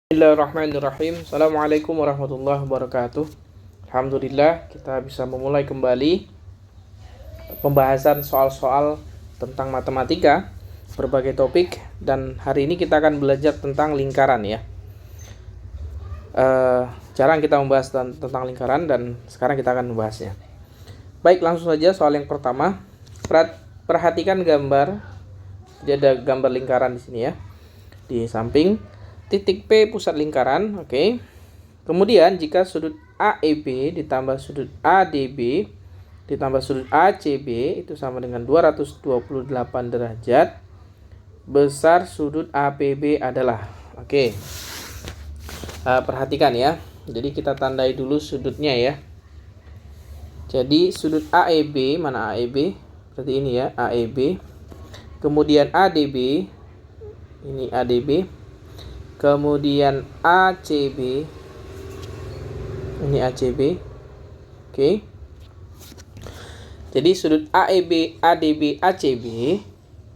Bismillahirrahmanirrahim. Assalamualaikum warahmatullahi wabarakatuh. Alhamdulillah kita bisa memulai kembali pembahasan soal-soal tentang matematika, berbagai topik, dan hari ini kita akan belajar tentang lingkaran ya. Jarang kita membahas tentang lingkaran dan sekarang kita akan membahasnya. Baik, langsung saja soal yang pertama. Perhatikan gambar. Jadi ada gambar lingkaran di sini ya. Di samping titik P pusat lingkaran, oke. Kemudian jika sudut AEB ditambah sudut ADB ditambah sudut ACB itu sama dengan 228 derajat, besar sudut APB adalah, oke. Perhatikan ya. Jadi kita tandai dulu sudutnya ya. Jadi sudut AEB, mana AEB? Berarti ini ya, AEB. Kemudian ADB, ini ADB. Kemudian ACB, ini ACB, oke. Jadi sudut AEB, ADB, ACB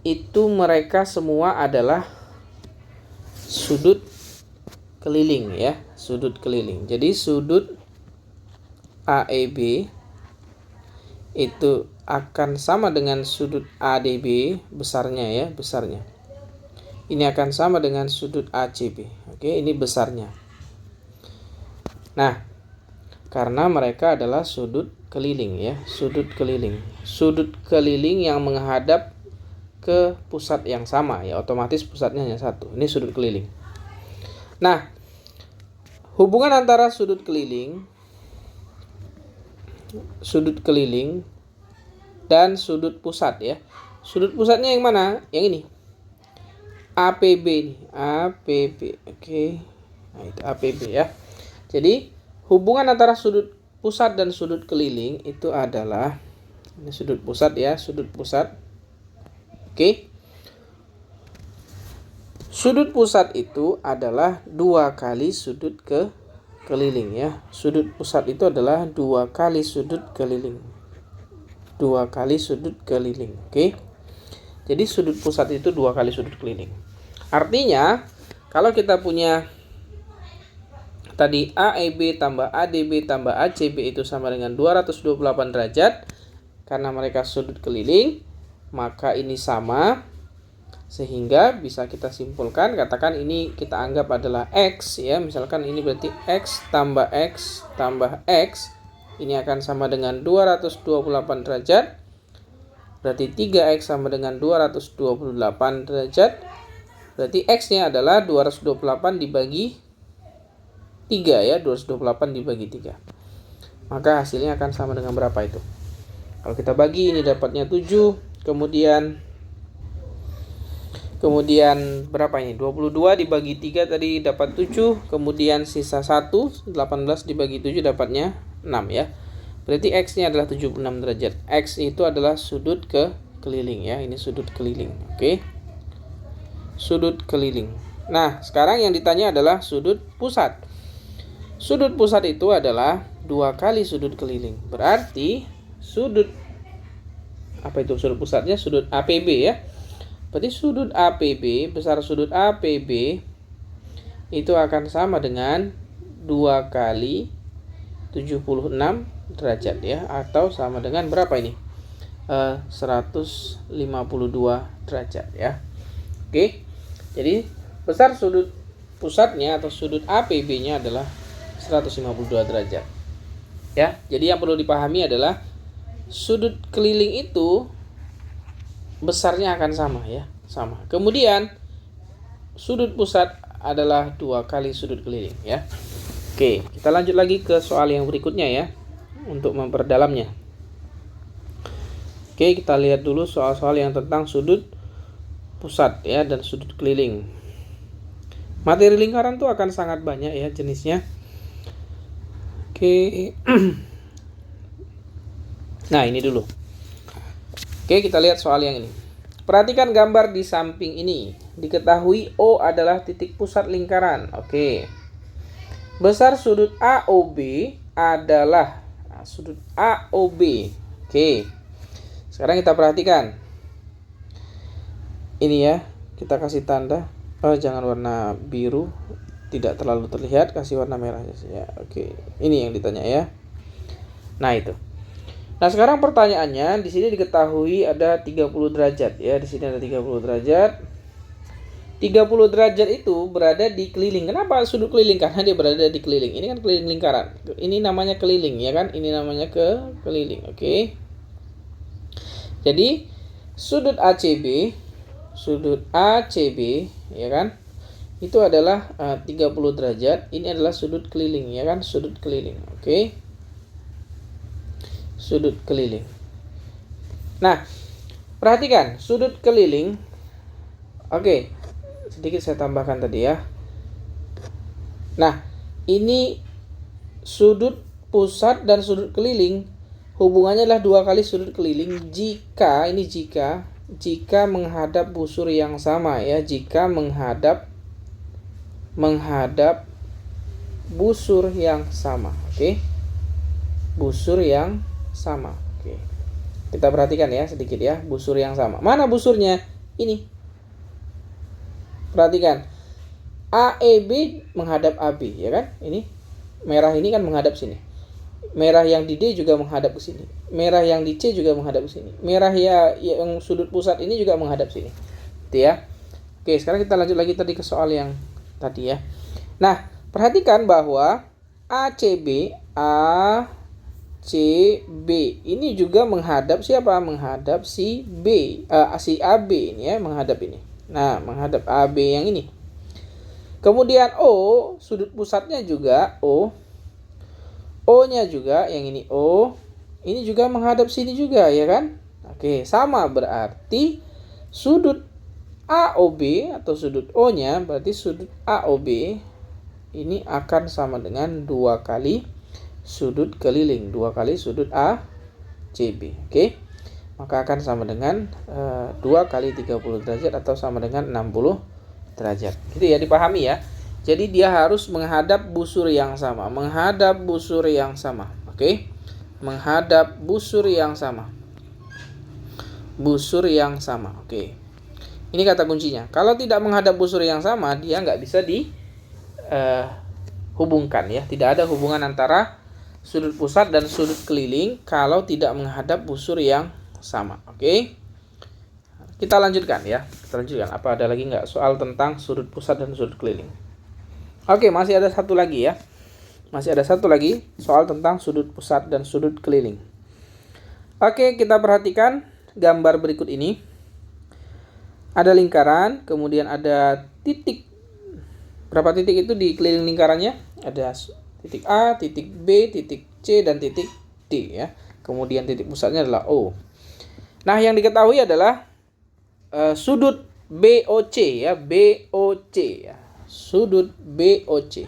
itu mereka semua adalah sudut keliling ya, sudut keliling. Jadi sudut AEB itu akan sama dengan sudut ADB besarnya ya, besarnya. Ini akan sama dengan sudut ACB. Oke, ini besarnya. Nah, karena mereka adalah sudut keliling ya, sudut keliling. Sudut keliling yang menghadap ke pusat yang sama ya, otomatis pusatnya hanya satu. Ini sudut keliling. Nah, hubungan antara sudut keliling dan sudut pusat ya. Sudut pusatnya yang mana? Yang ini. APB nih, APB, oke. Nah, itu APB ya. Jadi hubungan antara sudut pusat dan sudut keliling itu adalah, ini sudut pusat ya, sudut pusat. Oke. Sudut pusat itu adalah 2 kali sudut keliling ya. Sudut pusat itu adalah 2 kali sudut keliling. 2 kali sudut keliling, oke. Jadi sudut pusat itu 2 kali sudut keliling. Artinya kalau kita punya tadi AEB tambah ADB tambah ACB itu sama dengan 228 derajat, karena mereka sudut keliling, maka ini sama, sehingga bisa kita simpulkan, katakan ini kita anggap adalah X ya. Misalkan ini berarti X tambah X tambah X, ini akan sama dengan 228 derajat. Berarti 3X sama dengan 228 derajat. Berarti X-nya adalah 228 dibagi 3 ya. 228 dibagi 3. Maka hasilnya akan sama dengan berapa itu? Kalau kita bagi, ini dapatnya 7. Kemudian berapa ini? 22 dibagi 3 tadi dapat 7. Kemudian sisa 1, 18 dibagi 7 dapatnya 6 ya. Berarti X-nya adalah 76 derajat. X itu adalah sudut keliling ya. Ini sudut keliling. Oke. Sudut keliling. Nah, sekarang yang ditanya adalah sudut pusat. Sudut pusat itu adalah 2 kali sudut keliling. Berarti sudut, apa itu sudut pusatnya? Sudut APB ya. Berarti sudut APB, besar sudut APB itu akan sama dengan 2 kali 76 derajat ya, atau sama dengan berapa ini? 152 derajat ya. Oke. Jadi besar sudut pusatnya atau sudut APB-nya adalah 152 derajat. Ya, jadi yang perlu dipahami adalah sudut keliling itu besarnya akan sama ya, sama. Kemudian sudut pusat adalah 2 kali sudut keliling ya. Oke, kita lanjut lagi ke soal yang berikutnya ya, untuk memperdalamnya. Oke, kita lihat dulu soal-soal yang tentang sudut pusat ya dan sudut keliling. Materi lingkaran tuh akan sangat banyak ya jenisnya. Oke. Nah, ini dulu. Oke, kita lihat soal yang ini. Perhatikan gambar di samping ini. Diketahui O adalah titik pusat lingkaran. Oke. Besar sudut AOB adalah sudut AOB. Oke. Sekarang kita perhatikan. Ini ya, kita kasih tanda. Jangan warna biru. tidak terlalu terlihat, kasih warna merah ya. Oke, ini yang ditanya ya. Nah, itu. Nah, sekarang pertanyaannya di sini diketahui ada 30 derajat ya. Di sini ada 30 derajat. 30 derajat itu berada di keliling. Kenapa sudut keliling? Karena dia berada di keliling. Ini kan keliling lingkaran. Ini namanya keliling ya kan? Ini namanya keliling. Oke. Jadi sudut ACB ya kan? Itu adalah 30 derajat. Ini adalah sudut keliling ya kan? Sudut keliling. Oke. Sudut keliling. Nah, perhatikan sudut keliling. Oke. Sedikit saya tambahkan tadi ya. Nah, ini sudut pusat dan sudut keliling hubungannya adalah 2 kali sudut keliling jika menghadap busur yang sama ya. Jika menghadap busur yang sama. Oke. Busur yang sama. Oke. Kita perhatikan ya sedikit ya, busur yang sama. Mana busurnya? Ini. Perhatikan. AEB menghadap AB ya kan? Ini merah ini kan menghadap sini. Merah yang di D juga menghadap ke sini. Merah yang di C juga menghadap ke sini. Merah yang sudut pusat ini juga menghadap sini. Gitu ya. Oke, sekarang kita lanjut lagi tadi ke soal yang tadi ya. Nah, perhatikan bahwa ACB ini juga menghadap siapa? Menghadap si si AB ini ya, menghadap ini. Nah, menghadap AB yang ini. Kemudian O, sudut pusatnya juga O-nya juga yang ini O. Ini juga menghadap sini juga ya kan? Oke, sama berarti sudut AOB atau sudut O-nya berarti sudut AOB ini akan sama dengan 2 kali sudut keliling, 2 kali sudut ACB. Oke. Maka akan sama dengan 2 kali 30 derajat atau sama dengan 60 derajat. Gitu ya, dipahami ya. Jadi dia harus menghadap busur yang sama, menghadap busur yang sama. Oke. Menghadap busur yang sama. Busur yang sama. Oke. Ini kata kuncinya. Kalau tidak menghadap busur yang sama, dia nggak bisa dihubungkan ya. Tidak ada hubungan antara sudut pusat dan sudut keliling kalau tidak menghadap busur yang sama. Oke. Kita lanjutkan ya. Kita lanjutkan. Apa ada lagi nggak soal tentang sudut pusat dan sudut keliling? Oke, masih ada satu lagi ya. Masih ada satu lagi soal tentang sudut pusat dan sudut keliling. Oke, kita perhatikan gambar berikut ini. Ada lingkaran, kemudian ada titik. Berapa titik itu di keliling lingkarannya? Ada titik A, titik B, titik C, dan titik D ya. Kemudian titik pusatnya adalah O. Nah, yang diketahui adalah sudut BOC ya, BOC ya. Sudut BOC.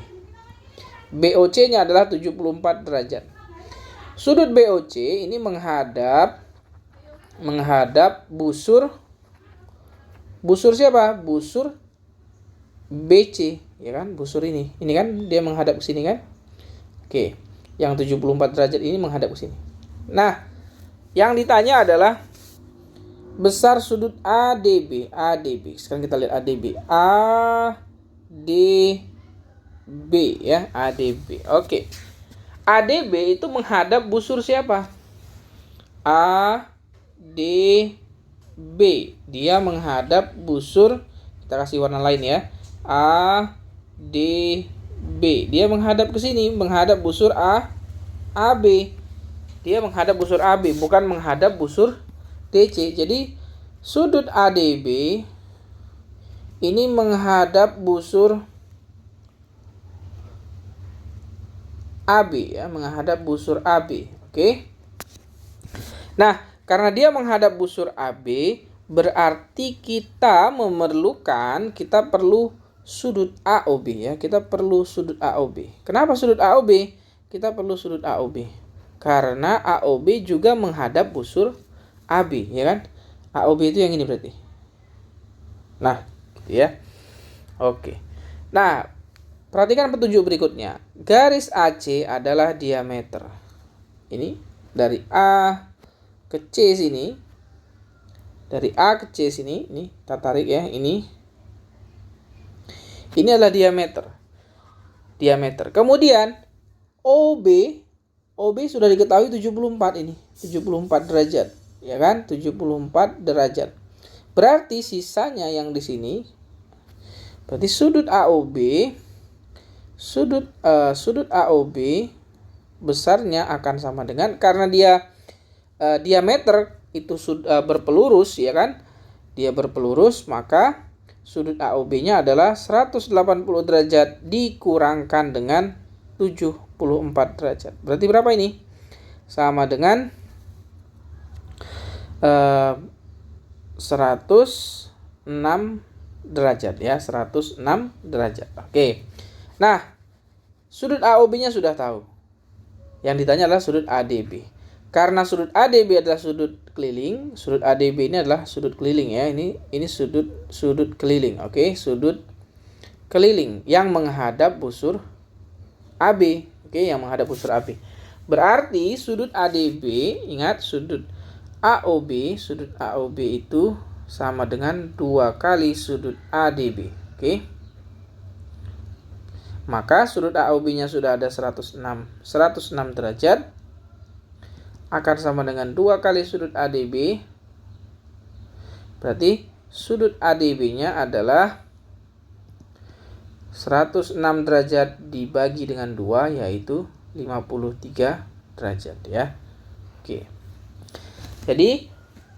BOC-nya adalah 74 derajat. Sudut BOC ini menghadap busur siapa? Busur BC ya kan? Busur ini. Ini kan dia menghadap ke sini kan? Oke. Yang 74 derajat ini menghadap ke sini. Nah, yang ditanya adalah besar sudut ADB. Sekarang kita lihat ADB. ADB ya, ADB. Oke. ADB itu menghadap busur siapa? ADB. Dia menghadap busur, kita kasih warna lain ya. ADB. Dia menghadap ke sini, menghadap busur AB. Dia menghadap busur AB, bukan menghadap busur DC. Jadi sudut ADB ini menghadap busur AB ya, menghadap busur AB. Oke. Nah, karena dia menghadap busur AB, berarti kita perlu sudut AOB ya. Kita perlu sudut AOB. Kenapa sudut AOB? Kita perlu sudut AOB. Karena AOB juga menghadap busur AB ya kan? AOB itu yang ini berarti. Nah, gitu ya. Oke. Nah, perhatikan petunjuk berikutnya. Garis AC adalah diameter. Ini dari A ke C sini. Dari A ke C sini, ini kita tarik ya, ini adalah diameter. diameter. Kemudian OB sudah diketahui 74 ini, 74 derajat, ya kan? 74 derajat. Berarti sisanya yang di sini berarti sudut AOB besarnya akan sama dengan, karena dia diameter itu berpelurus, ya kan? Dia berpelurus, maka sudut AOB-nya adalah 180 derajat dikurangkan dengan 74 derajat. Berarti berapa ini? Sama dengan 106 derajat ya, 106 derajat. Oke. Nah, sudut AOB-nya sudah tahu. Yang ditanya adalah sudut ADB. Karena sudut ADB adalah sudut keliling, sudut ADB ini adalah sudut keliling ya. Ini sudut keliling. Oke, sudut keliling yang menghadap busur AB. Oke, yang menghadap busur AB. Berarti sudut ADB, ingat sudut AOB itu sama dengan 2 kali sudut ADB. Oke. Maka sudut AOB-nya sudah ada 106 derajat akan sama dengan 2 kali sudut ADB. Berarti sudut ADB-nya adalah 106 derajat dibagi dengan 2, yaitu 53 derajat ya. Oke. Jadi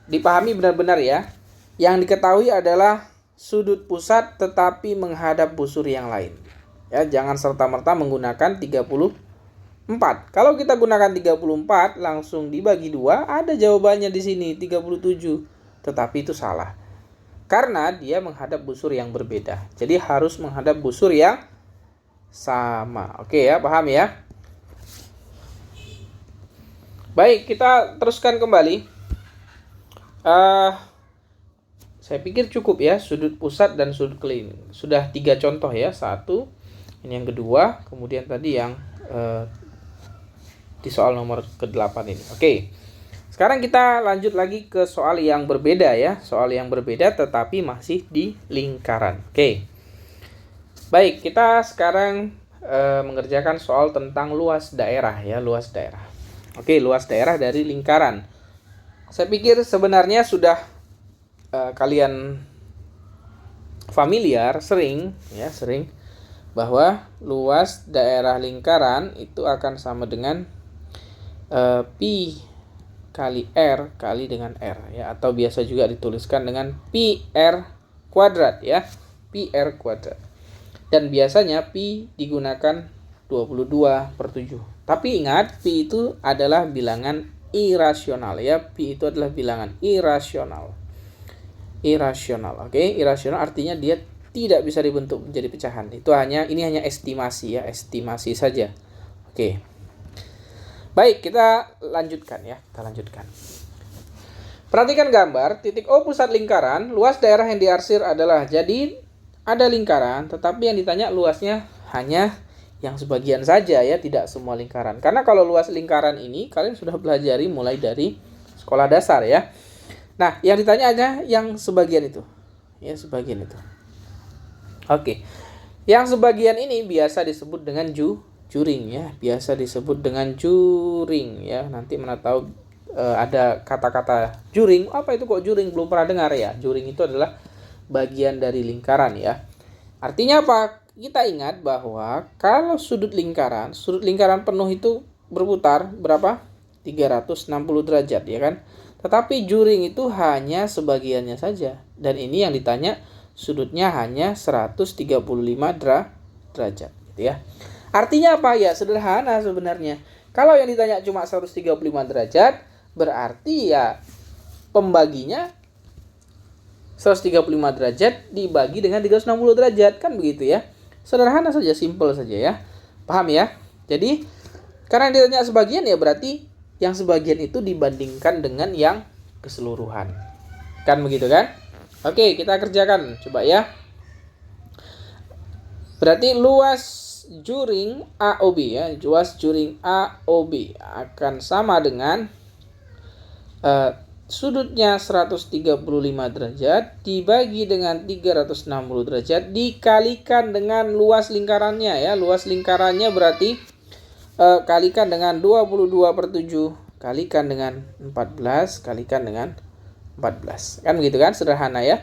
dipahami benar-benar ya. Yang diketahui adalah sudut pusat tetapi menghadap busur yang lain. Ya, jangan serta-merta menggunakan 34. Kalau kita gunakan 34 langsung dibagi 2, ada jawabannya di sini 37. Tetapi itu salah. Karena dia menghadap busur yang berbeda. Jadi harus menghadap busur yang sama. Oke ya, paham ya? Baik, kita teruskan kembali. Saya pikir cukup ya, sudut pusat dan sudut keliling. Sudah 3 contoh ya. 1, ini yang kedua, kemudian tadi yang di soal nomor ke-8 ini. Oke. Sekarang kita lanjut lagi ke soal yang berbeda ya. Soal yang berbeda tetapi masih di lingkaran. Oke. Baik, kita sekarang mengerjakan soal tentang luas daerah ya, luas daerah. Oke, luas daerah dari lingkaran. Saya pikir sebenarnya sudah kalian familiar, sering bahwa luas daerah lingkaran itu akan sama dengan pi kali R kali dengan R ya, atau biasa juga dituliskan dengan pi R kuadrat ya, pi R kuadrat. Dan biasanya pi digunakan 22/7. Tapi ingat, pi itu adalah bilangan irasional ya, pi itu adalah bilangan irasional. Oke, irasional artinya dia tidak bisa dibentuk menjadi pecahan. Ini hanya estimasi ya, estimasi saja. Oke. Baik, kita lanjutkan ya. Perhatikan gambar, titik O pusat lingkaran, luas daerah yang diarsir adalah. Jadi ada lingkaran, tetapi yang ditanya luasnya hanya yang sebagian saja ya, tidak semua lingkaran. Karena kalau luas lingkaran ini kalian sudah pelajari mulai dari sekolah dasar ya. Nah, yang ditanya aja yang sebagian itu. Ya, sebagian itu. Oke. Yang sebagian ini biasa disebut dengan juring ya, biasa disebut dengan juring ya. Nanti mana tahu ada kata-kata juring. Apa itu kok juring? Belum pernah dengar ya. Juring itu adalah bagian dari lingkaran ya. Artinya apa? Kita ingat bahwa kalau sudut lingkaran penuh itu berputar berapa? 360 derajat ya kan? Tetapi juring itu hanya sebagiannya saja. Dan ini yang ditanya sudutnya hanya 135 derajat gitu ya. Artinya apa ya? Sederhana sebenarnya. Kalau yang ditanya cuma 135 derajat, berarti ya pembaginya 135 derajat dibagi dengan 360 derajat, kan begitu ya. Sederhana saja, simple saja ya. Paham ya? Jadi karena yang ditanya sebagian ya berarti yang sebagian itu dibandingkan dengan yang keseluruhan. Kan begitu kan? Oke, kita kerjakan coba ya. Berarti luas juring AOB ya, luas juring AOB akan sama dengan sudutnya 135 derajat dibagi dengan 360 derajat dikalikan dengan luas lingkarannya ya. Luas lingkarannya berarti kalikan dengan 22/7 kalikan dengan 14 kalikan dengan 14. Kan begitu kan? Sederhana ya.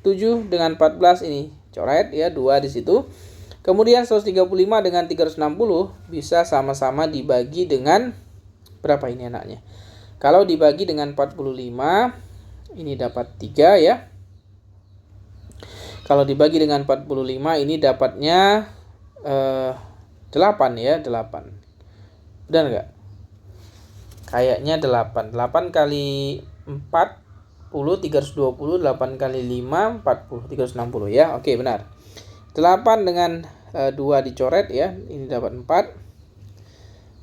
7 dengan 14 ini coret ya, 2 di situ. Kemudian 135 dengan 360 bisa sama-sama dibagi dengan berapa ini enaknya? Kalau dibagi dengan 45, ini dapat 3 ya. Kalau dibagi dengan 45, ini dapatnya 8 ya, 8. Benar nggak? Kayaknya 8. 8 kali 40, 320, 8 kali 5, 40, 360 ya. Oke, benar. 8 dengan 2 dicoret ya, ini dapat 4.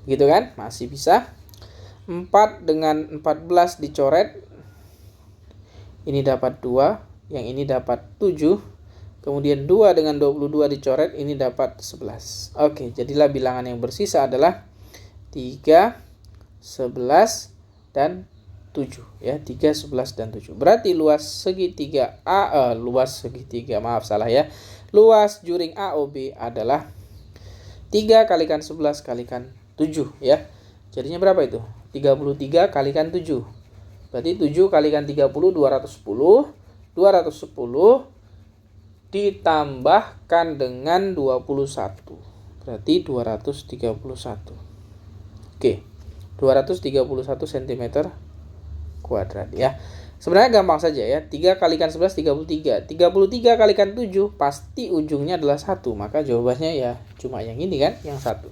Gitu kan? Masih bisa. 4 dengan 14 dicoret, ini dapat 2, yang ini dapat 7. Kemudian 2 dengan 22 dicoret, ini dapat 11. Oke, jadilah bilangan yang bersisa adalah 3, 11, dan 7 ya. 3, 11, dan 7. Berarti luas segitiga luas juring AOB adalah 3 kalikan 11 kalikan 7 ya. Jadinya berapa itu? 33 kalikan 7. Berarti 7 kalikan 30, 210. 210 ditambahkan dengan 21. Berarti 231. Oke. 231 cm kuadrat ya. Sebenarnya gampang saja ya. 3 kalikan 11 33. 33 kalikan 7 pasti ujungnya adalah 1. Maka jawabannya ya cuma yang ini kan, yang 1.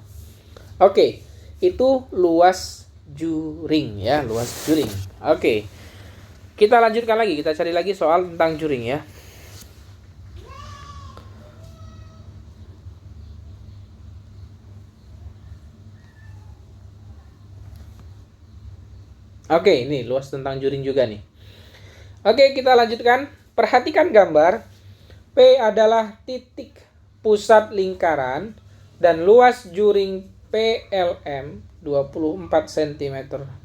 Oke. Itu luas juring ya, luas juring. Oke. Kita lanjutkan lagi, kita cari lagi soal tentang juring ya. Oke, ini luas tentang juring juga nih. Oke, kita lanjutkan. Perhatikan gambar. P adalah titik pusat lingkaran dan luas juring PLM 24 cm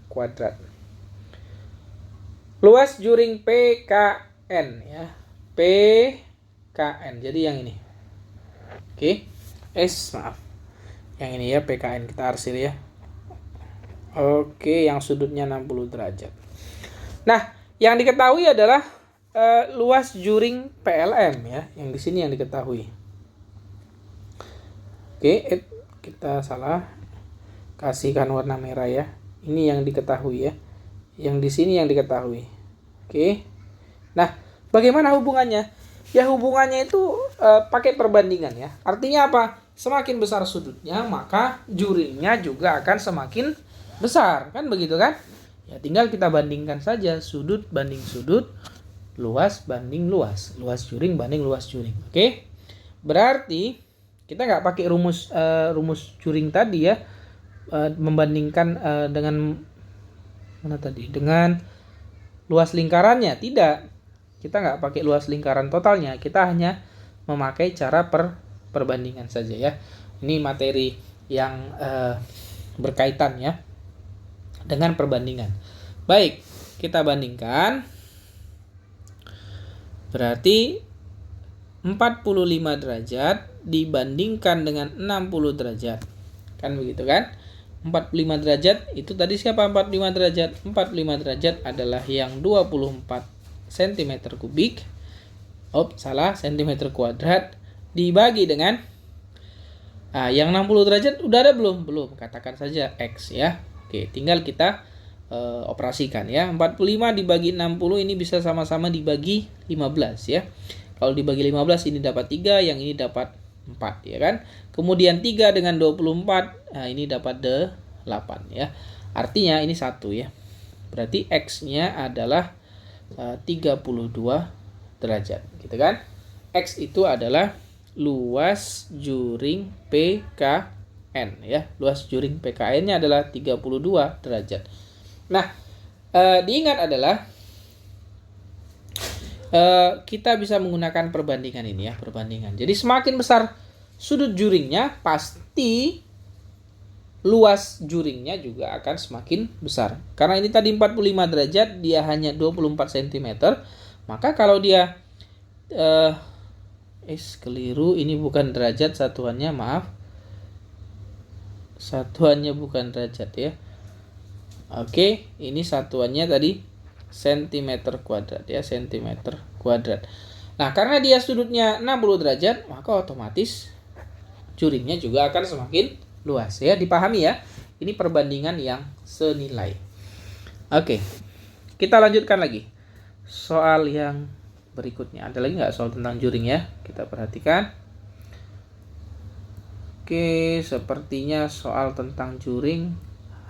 kuadrat. Luas juring PKN ya. PKN. Jadi yang ini. Oke. Maaf. Yang ini ya PKN, kita arsir ya. Oke, yang sudutnya 60 derajat. Nah, yang diketahui adalah luas juring PLM ya. Yang di sini yang diketahui. Oke, kita salah. Kasihkan warna merah ya. Ini yang diketahui ya. Yang di sini yang diketahui. Oke. Nah, bagaimana hubungannya? Ya hubungannya itu pakai perbandingan ya. Artinya apa? Semakin besar sudutnya, maka juringnya juga akan semakin besar. Kan begitu kan? Ya tinggal kita bandingkan saja sudut banding sudut, luas banding luas, luas juring banding luas juring. Oke? Berarti kita nggak pakai rumus juring tadi ya. Membandingkan dengan mana tadi, dengan luas lingkarannya. Tidak, kita nggak pakai luas lingkaran totalnya, kita hanya memakai cara perbandingan saja ya. Ini materi yang berkaitan ya dengan perbandingan. Baik, kita bandingkan. Berarti 45 derajat dibandingkan dengan 60 derajat, kan begitu kan? 45 derajat itu tadi siapa 45 derajat? 45 derajat adalah yang 24 cm kubik. Salah, cm kuadrat dibagi dengan yang 60 derajat udah ada belum? Belum. Katakan saja X ya. Oke, tinggal kita operasikan ya. 45 dibagi 60 ini bisa sama-sama dibagi 15 ya. Kalau dibagi 15 ini dapat 3, yang ini dapat 4 ya kan. Kemudian 3 dengan 24, nah ini dapat 8 ya. Artinya ini 1 ya. Berarti X-nya adalah 32 derajat gitu kan. X itu adalah luas juring PKN ya. Luas juring PKN-nya adalah 32 derajat. Nah, diingat adalah kita bisa menggunakan perbandingan ini ya, perbandingan. Jadi semakin besar sudut juringnya, pasti luas juringnya juga akan semakin besar. Karena ini tadi 45 derajat, dia hanya 24 cm. Maka kalau dia keliru, ini bukan derajat satuannya, maaf. Satuannya bukan derajat ya. Oke, ini satuannya tadi cm kuadrat ya, cm kuadrat. Nah, karena dia sudutnya 60 derajat, maka otomatis juringnya juga akan semakin luas ya. Dipahami ya. Ini perbandingan yang senilai. Oke. Kita lanjutkan lagi. Soal yang berikutnya. Ada lagi nggak soal tentang juring ya? Kita perhatikan. Oke, sepertinya soal tentang juring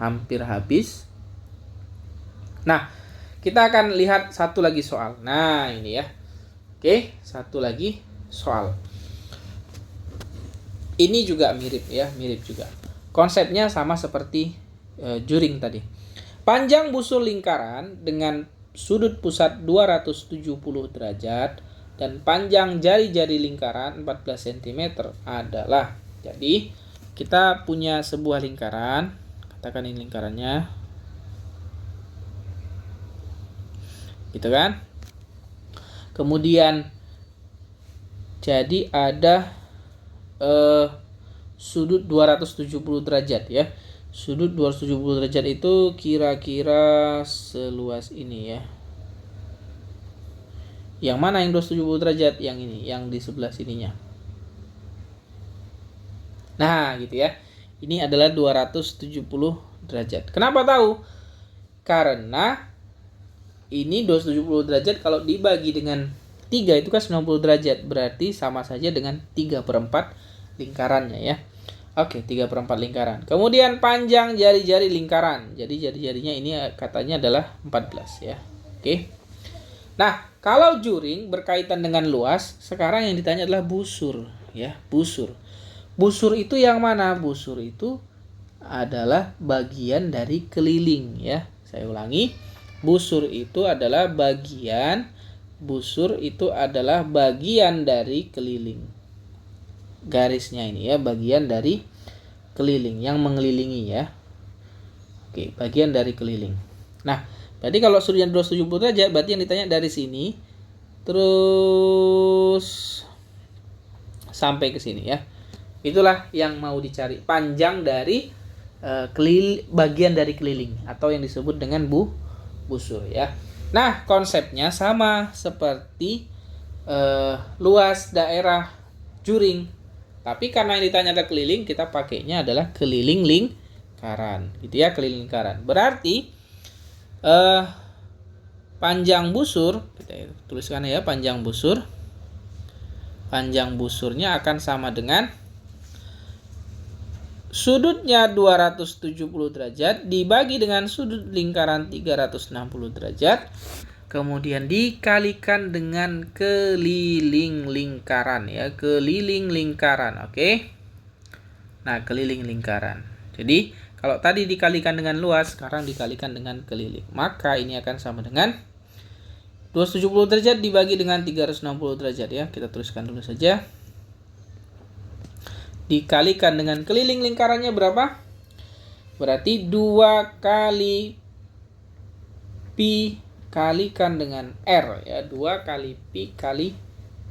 hampir habis. Nah, kita akan lihat satu lagi soal. Nah, ini ya. Oke, satu lagi soal. Ini juga mirip ya, mirip juga. Konsepnya sama seperti juring tadi. Panjang busur lingkaran dengan sudut pusat 270 derajat dan panjang jari-jari lingkaran 14 cm adalah. Jadi, kita punya sebuah lingkaran. Katakan ini lingkarannya. Gitu kan? Kemudian jadi ada sudut 270 derajat ya. Sudut 270 derajat itu kira-kira seluas ini ya. Yang mana yang 270 derajat? Yang ini, yang di sebelah sininya. Nah, gitu ya. Ini adalah 270 derajat. Kenapa tahu? Karena ini 270 derajat kalau dibagi dengan 3 itu kan 90 derajat. Berarti sama saja dengan 3/4 lingkarannya ya. Oke, 3/4 lingkaran. Kemudian panjang jari-jari lingkaran. Jadi jari-jarinya ini katanya adalah 14 ya. Oke. Nah, kalau juring berkaitan dengan luas, sekarang yang ditanya adalah busur ya, busur. Busur itu yang mana? Busur itu adalah bagian dari keliling ya. Saya ulangi. Busur itu adalah bagian dari keliling. Garisnya ini ya, bagian dari keliling yang mengelilingi ya. Oke, bagian dari keliling. Nah, berarti kalau sudutnya 270 derajat, berarti yang ditanya dari sini terus sampai ke sini ya. Itulah yang mau dicari, panjang dari bagian dari keliling atau yang disebut dengan busur ya. Nah, konsepnya sama seperti luas daerah juring. Tapi karena yang ditanya ada keliling, kita pakainya adalah keliling lingkaran. Gitu ya, keliling lingkaran. Berarti panjang busur, kita tuliskan ya, panjang busur. Panjang busurnya akan sama dengan sudutnya 270 derajat dibagi dengan sudut lingkaran 360 derajat. Kemudian dikalikan dengan keliling lingkaran ya, keliling lingkaran. Oke. Nah, keliling lingkaran. Jadi, kalau tadi dikalikan dengan luas, sekarang dikalikan dengan keliling. Maka ini akan sama dengan 270 derajat dibagi dengan 360 derajat ya. Kita tuliskan dulu saja. Dikalikan dengan keliling lingkarannya berapa? Berarti 2 kali pi kalikan dengan R ya, 2 kali pi kali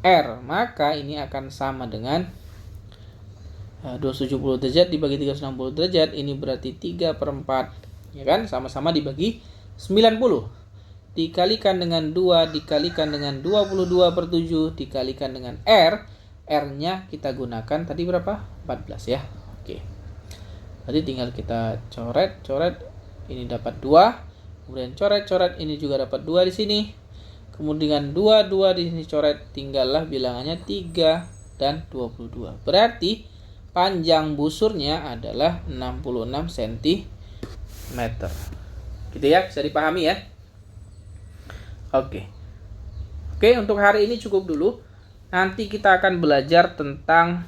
R. Maka ini akan sama dengan 270 derajat dibagi 360 derajat. Ini berarti 3/4 ya kan, sama-sama dibagi 90. Dikalikan dengan 2 dikalikan dengan 22/7 dikalikan dengan R. R-nya kita gunakan tadi berapa? 14 ya. Oke. Jadi tinggal kita coret. Ini dapat 2. Kemudian coret ini juga dapat 2 di sini. Kemudian 2 di sini coret, tinggallah bilangannya 3 dan 22. Berarti panjang busurnya adalah 66 cm. Gitu ya, bisa dipahami ya. Oke, untuk hari ini cukup dulu. Nanti kita akan belajar tentang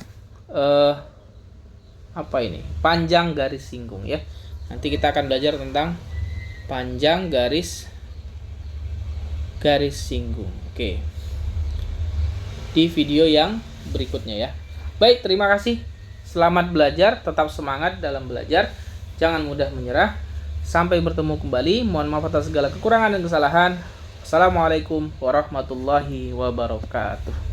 panjang garis singgung ya. Nanti kita akan belajar tentang panjang garis singgung. Oke. Di video yang berikutnya ya. Baik, terima kasih. Selamat belajar, tetap semangat dalam belajar. Jangan mudah menyerah. Sampai bertemu kembali. Mohon maaf atas segala kekurangan dan kesalahan. Assalamualaikum warahmatullahi wabarakatuh.